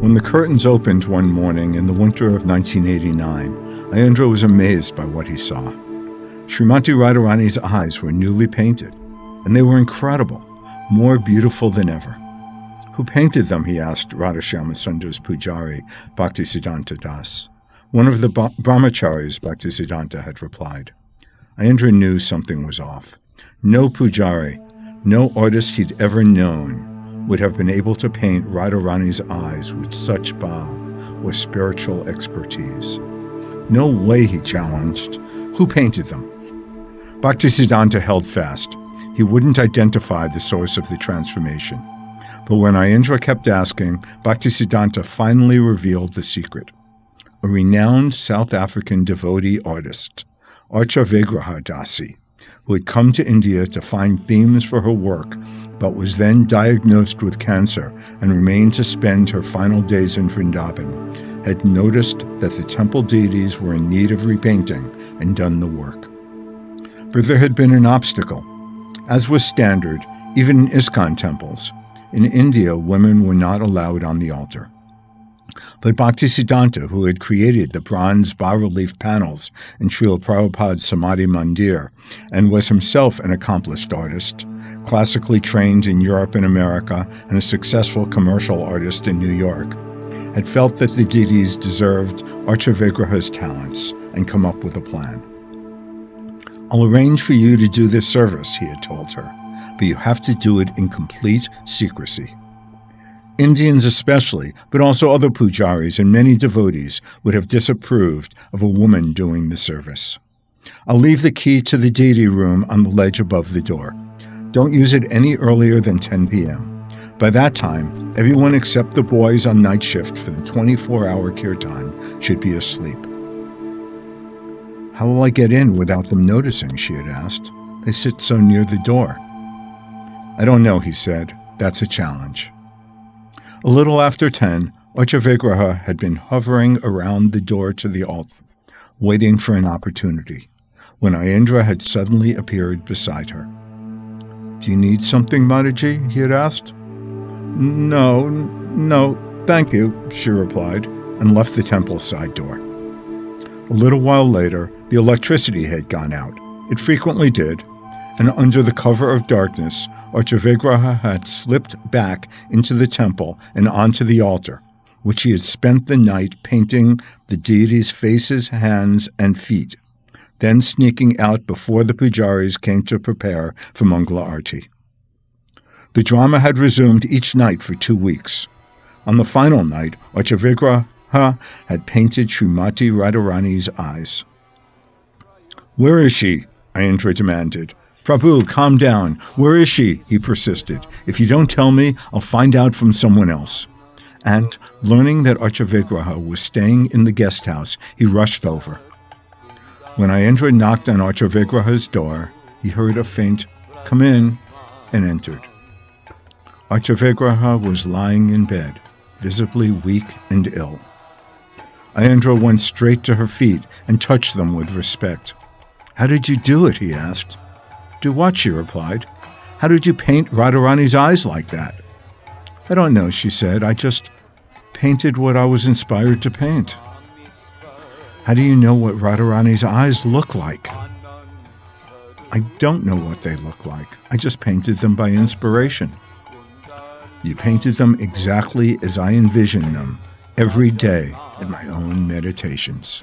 When the curtains opened one morning in the winter of 1989, Aindra was amazed by what he saw. Srimati Radharani's eyes were newly painted, and they were incredible, more beautiful than ever. Who painted them, he asked Radhashyama Sundar's Pujari, Bhaktisiddhanta Das. One of the brahmacharis, Bhaktisiddhanta had replied. Aindra knew something was off. No Pujari, no artist he'd ever known would have been able to paint Radharani's eyes with such bhav or spiritual expertise. No way, he challenged. Who painted them? Bhaktisiddhanta held fast. He wouldn't identify the source of the transformation. But when Aindra kept asking, Bhaktisiddhanta finally revealed the secret. A renowned South African devotee artist, Arca Vigraha Dasi, who had come to India to find themes for her work, but was then diagnosed with cancer and remained to spend her final days in Vrindavan, had noticed that the temple deities were in need of repainting and done the work. But there had been an obstacle. As was standard, even in ISKCON temples, in India women were not allowed on the altar. But Bhaktisiddhanta, who had created the bronze bas-relief panels in Srila Prabhupada's Samadhi Mandir and was himself an accomplished artist, classically trained in Europe and America and a successful commercial artist in New York, had felt that the deities deserved Arca Vigraha's talents and come up with a plan. I'll arrange for you to do this service, he had told her, but you have to do it in complete secrecy. Indians especially, but also other pujaris and many devotees would have disapproved of a woman doing the service. I'll leave the key to the deity room on the ledge above the door. Don't use it any earlier than 10 p.m. By that time, everyone except the boys on night shift for the 24-hour kirtan should be asleep. How will I get in without them noticing, she had asked. They sit so near the door. I don't know, he said. That's a challenge. A little after 10, Arca Vigraha had been hovering around the door to the altar, waiting for an opportunity, when Aindra had suddenly appeared beside her. Do you need something, Mataji? He had asked. No, thank you, she replied, and left the temple side door. A little while later, the electricity had gone out. It frequently did, and under the cover of darkness, Arca Vigraha had slipped back into the temple and onto the altar, which he had spent the night painting the deities' faces, hands, and feet, then sneaking out before the pujaris came to prepare for Mangala Arti. The drama had resumed each night for 2 weeks. On the final night, Arca Vigraha had painted Srimati Radharani's eyes. Where is she? Aindra demanded. Prabhu, calm down. Where is she? He persisted. If you don't tell me, I'll find out from someone else. And, learning that Arca Vigraha was staying in the guest house, he rushed over. When Aindra knocked on Arca Vigraha's door, he heard a faint, "Come in," and entered. Arca Vigraha was lying in bed, visibly weak and ill. Aindra went straight to her feet and touched them with respect. How did you do it? He asked. Do what? She replied. How did you paint Radharani's eyes like that? I don't know, she said. I just painted what I was inspired to paint. How do you know what Radharani's eyes look like? I don't know what they look like. I just painted them by inspiration. You painted them exactly as I envisioned them every day in my own meditations.